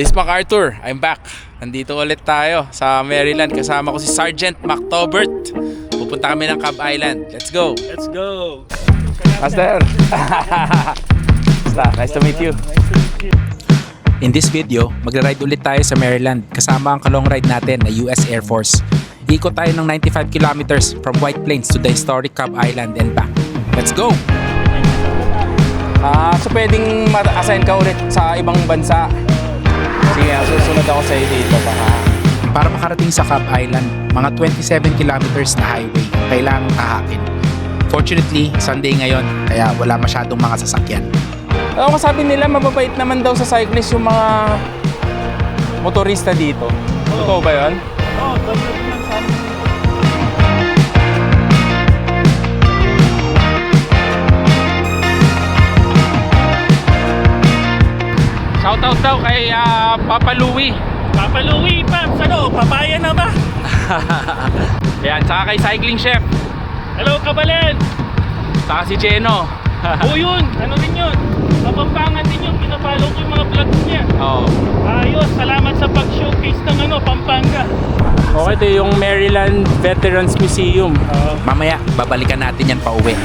This is MacArthur, I'm back. Nandito ulit tayo sa Maryland. Kasama ko si Sergeant McTobert. Pupunta kami ng Cobb Island. Let's go! Let's go! Master! Nice to meet you. In this video, magra-ride ulit tayo sa Maryland kasama ang kalong ride natin na US Air Force. Ikot tayo ng 95 kilometers from White Plains to the historic Cobb Island and back. Let's go! So pwedeng ma-assign ka ulit sa ibang bansa. Sige, susunod ako sa iyo dito baka. Para makarating sa Cobb Island, mga 27 kilometers na highway ang kailangang tahakin. Fortunately, Sunday ngayon, kaya wala masyadong mga sasakyan. Ano sabi nila, mababait naman daw sa cyclist yung mga motorista dito. Totoo ba yun? Oo, ganda din lang sa amin. Shoutout daw kay Papa Louie. Papa Louie, Paps, ano, papaya na ba? Yan, saka kay Cycling Chef. Hello, Kabalen! Saka si Jeno. O yun, ano rin yun? Kapampangan din yun, pinapalo ko yung mga vlogs niya. Oo. Ayos, salamat sa pag-showcase ng ano, Pampanga. Okay, ito yung Maryland Veterans Museum. Mamaya, babalikan natin yan pa uwi.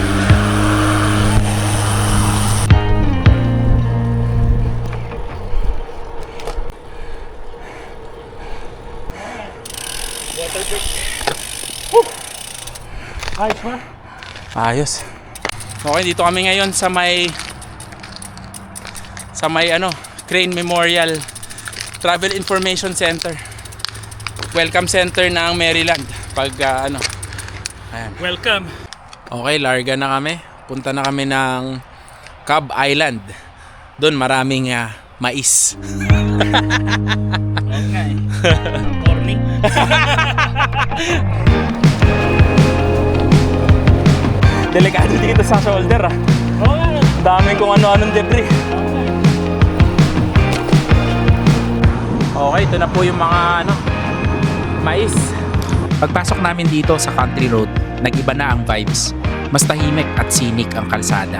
Ayos ba? Ayos. Okay, dito kami ngayon sa may ano, Crane Memorial Travel Information Center. Welcome center ng Maryland. Pag ano. Ayan. Welcome. Okay, larga na kami. Punta na kami ng Cobb Island. Doon maraming mais. Okay. Corny. Delikado dito sa shoulder Oo nga. Dami kung ano-anong debris. Okay, ito na po yung mga ano, mais. Pagpasok namin dito sa country road, nag-iba na ang vibes. Mas tahimik at scenic ang kalsada.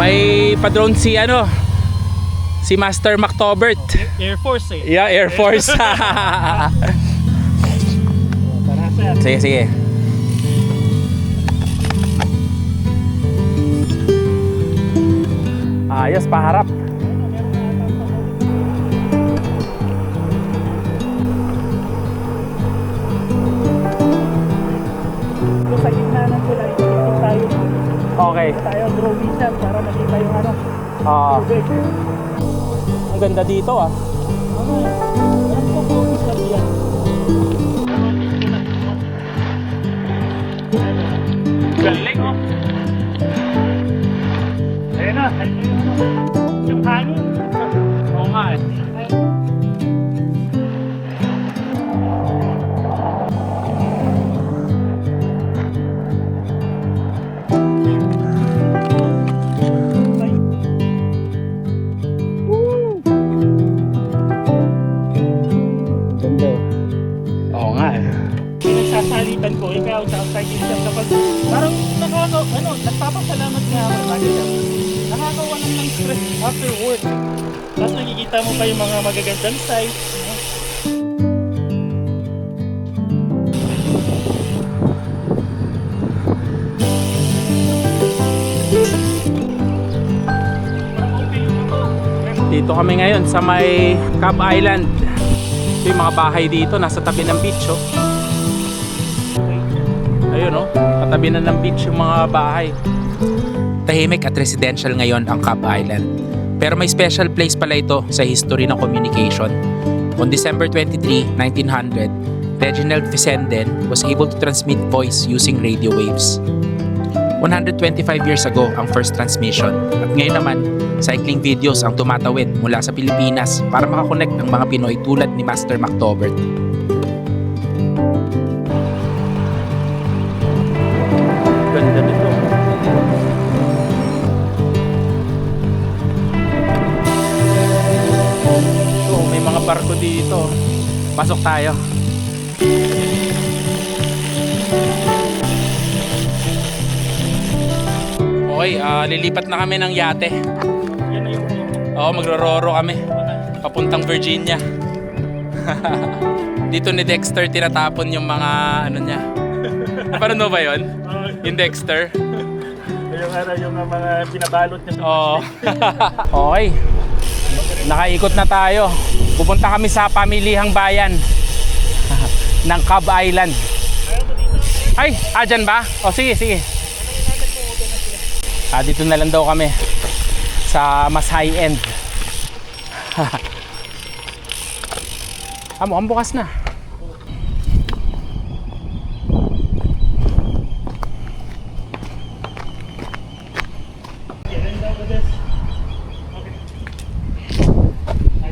May pa-drone si ano, si Master McTobert. Air Force eh. Yeah, Air Force. Tara, sir. Sige, sige. Ayos, paharap. Sa gitna ng tulay, dito tayo. Okay. Tayo draw visa para makita yung ano. Ang ganda dito Alam ko draw visa yan. Galing Ayun na, yung hangin. Oo nga eh. Oo nga eh. Pinagsasalitan ko, ikaw sa cycling shop kapag parang nagpapasalamat nga ako lagi siya. Nakakawa ng stress after work. Tapos nakikita mo pa yung mga magagandang sights. No? Dito kami ngayon sa may Cobb Island. Ito yung mga bahay dito, nasa tabi ng beach Ayun katabi na ng beach yung mga bahay. Tahimik at residential ngayon ang Cobb Island. Pero may special place pala ito sa history ng communication. On December 23, 1900, Reginald Fessenden was able to transmit voice using radio waves. 125 years ago ang first transmission. At ngayon naman, cycling videos ang tumatawid mula sa Pilipinas para makakonect ang mga Pinoy tulad ni Master McTobert. Ganda nito. barko dito. Pasok tayo. Okay, lilipat na kami ng yate. Yan na yung Oo, magro-roro kami. Papuntang Virginia. Dito ni Dexter tinatapon yung mga ano niya. Paano ba yun? Yung Dexter? yung mga binabalot niya sa Oo. Okay. Nakaikot na tayo. Pupunta kami sa pamilihang bayan ng Cobb Island. Ay, dyan ba? O sige, sige. Dito na lang daw kami sa mas high end. Mukhang bukas na.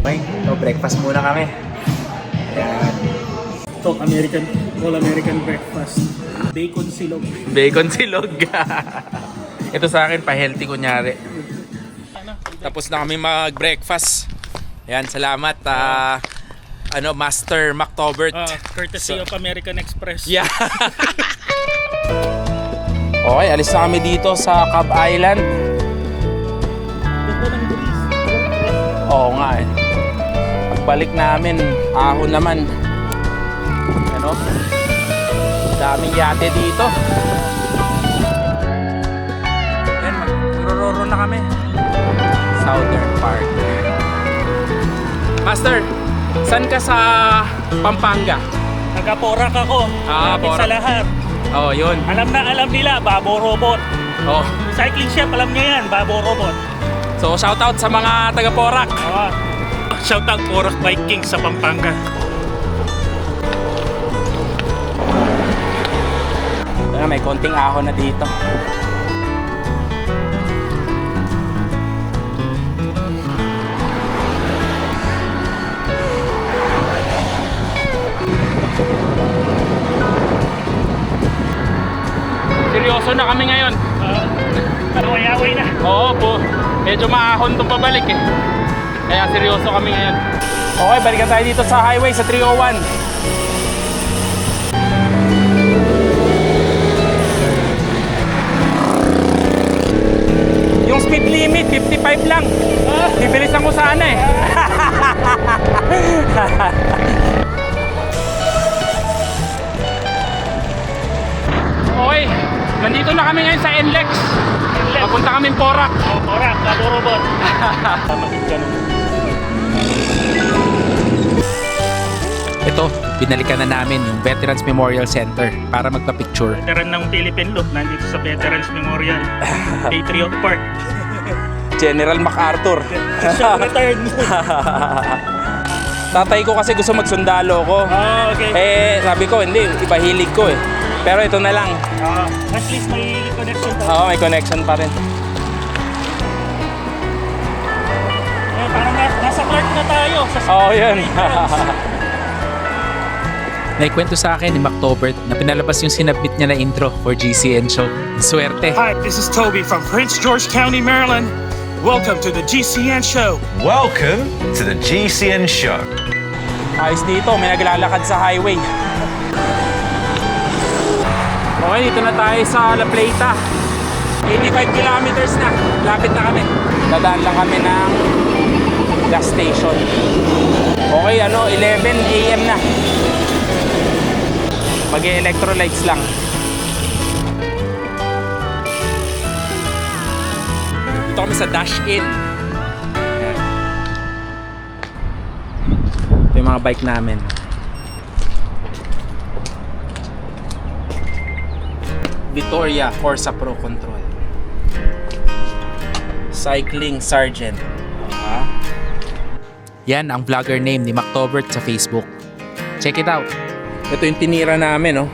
Okay, so breakfast muna kami. Ayan. Ito, all-American breakfast. Bacon silog. Bacon silog. Ito sa akin, pa-healthy kunyari. Tapos na kami mag-breakfast. Ayan, salamat. Master McTobert. Courtesy of American Express. Yeah. Okay, alis na kami dito sa Cobb Island. Ganda ng breeze. Oo nga eh. Pagbalik namin, ahon naman. Ano? Daming yate dito. Ayan, magro-roro na kami. Southern Park. Master, saan ka sa Pampanga? Nagkaporak ako. Malapit Porak. sa lahat. Oh, yun. Alam nila, Babo Robot. Oh. Cycling shop, alam niya yan, Babo Robot. So, shoutout sa mga taga-Porak. Shoutout Porak Viking sa Pampanga. May konting ahon na dito. Seryoso na kami ngayon. Away-away na. Oo po. Medyo maahon itong pabalik eh. Kaya seryoso kami ngayon. Okay, balikan tayo dito sa highway sa 301. Yung speed limit, 55 lang. Bibilisan ko sana eh. Okay, nandito na kami ngayon sa NLEX. Papunta kaming Porak. Porak, Babo Robot. Makit ka naman. Ito, binalikan na namin yung Veterans Memorial Center para magpa-picture. Veteran ng Philippine Loop, nandito sa Veterans Memorial. Patriot Park. General MacArthur. Siya retired. Tatay ko kasi gusto magsundalo ko. Okay. Sabi ko, hindi, iba hilig ko eh. Pero ito na lang. At least may connection pa. Oo, may connection pa rin. Parang nasa Clark na tayo. Yun. Naikwento sa akin ni McTobert na pinalabas yung sinabit niya na intro for GCN show. Swerte. Hi, this is Toby from Prince George County, Maryland. Welcome to the GCN show. Welcome to the GCN show. Ayos dito, may naglalakad sa highway. Okay, dito na tayo sa La Plata. 85 kilometers na. Lapit na kami. Dadaan lang kami ng gas station. Okay, 11 AM na. Mag-electrolytes lang. Dito kami sa Dash Inn. Ayan. Ito yung mga bike namin. Vittoria Corsa Pro Control. Cycling Sergeant. Yan ang vlogger name ni McTobert sa Facebook. Check it out. Ito yung tinira namin, oh.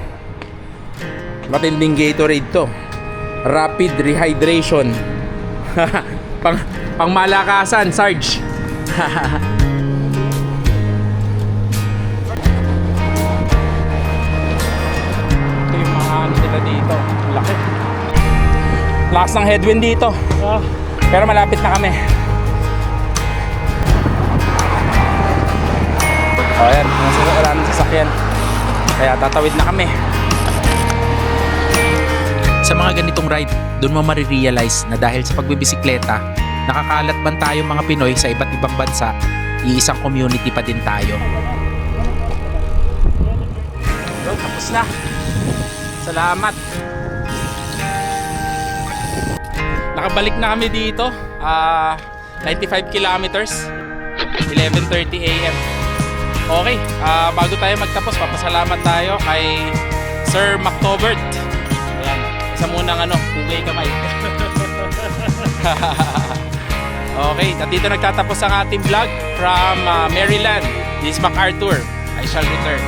Matinding Gatorade to. Rapid Rehydration. pang malakasan, Sarge. Ito yung mga nila dito. Laki. Lakas ng headwind dito. Pero malapit na kami. O yan, wala ng sasakyan. Kaya tatawid na kami. Sa mga ganitong ride, doon mo marirealize na dahil sa pagbibisikleta, nakakalat man tayo mga Pinoy sa iba't ibang bansa, iisang community pa din tayo. So, tapos na. Salamat. Nakabalik na kami dito. 95 kilometers. 11:30 a.m. Okay, bago tayo magtapos, papasalamat tayo kay Sir Mactobert. Ayan, isa munang pugay kamay. Okay, at dito nagtatapos ang ating vlog from Maryland. This is MacArthur. I shall return.